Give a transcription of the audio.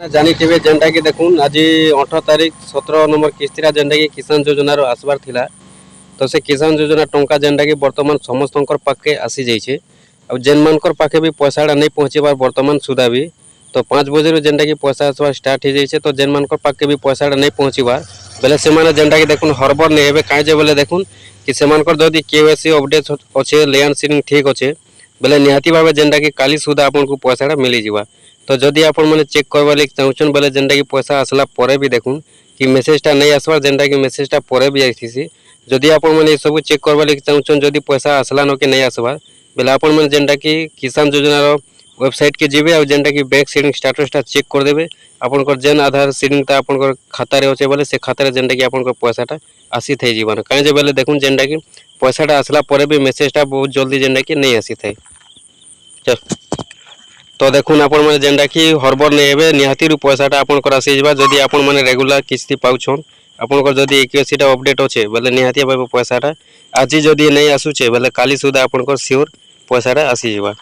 जानिथिबे जेनटा कि देखुन आज 18 तारीख 17 नंबर किस्तीरा जेनटा कि किसान योजना रो आसबार थिला। तो से किसान योजना टंका जेनटा कि वर्तमान समस्तंकर पाखे आसी जाइछे। अब जेन मानकर पाखे भी पैसाटा नहीं पहुँचीबार वर्तमान सुधा भी तो 5 बजे जेनटा कि पैसा आसबार स्टार्ट हो जाइछे। तो जेन मानकर पाखे भी पैसाटा नहीं पहुँचीबार बेले से माने जेनटा कि देखुन हरबर नहीं हेबे काजे बोले देखुन कि से मानकर जदी केवाईसी अपडेट अच्छे लैंड सीलिंग ठीक अच्छे बेले निहाती भाव जेनटा कि काली सुधा आपन को पैसाटा मिली जिवा। तो जदि आपण मैंने चेक करवा लगे चाहून बेले जेनटा कि पैसा आसला परे भी देखुन कि मेसेजटा नहीं आसबार जेनटा कि मेसेजटा परे भी आईसी। जदि आपण मैंने सब चेक करवा लगे चाहून जदि पैसा आसला न कि नहीं आसबार बेले आपण मैंने जेनटा कि किसान योजना वेबसाइट के जीवे और जेनटा कि बैंक सीडिंग स्टेटसटा चेक कर देबे आपनकर जेन आधार सीडिंगटा आपनकर खाता रे होचे बेले से खाता रे जेनटा कि आपनकर पैसाटा आसी थे जीवन काहे जे बेले देखुन जेनटा कि पैसाटा आसला परे भी मेसेजटा बहुत जल्दी जेनटा कि नहीं आसी थे। चल तो देखुन आपण माने जेनटा कि हरबर नहीं हेबे निहाती रु पैसाटा आपनकर आसी जिबा। जदि आपण माने रेगुलर किस्ती पाउछन आपनकर जदि एक्यूसीटा अपडेट होचे बेले निहाती भाबे पैसाटा आज जदि नहीं आसुचे बेले काली सुधा आपनकर सियोर पैसाटा आसी जिबा।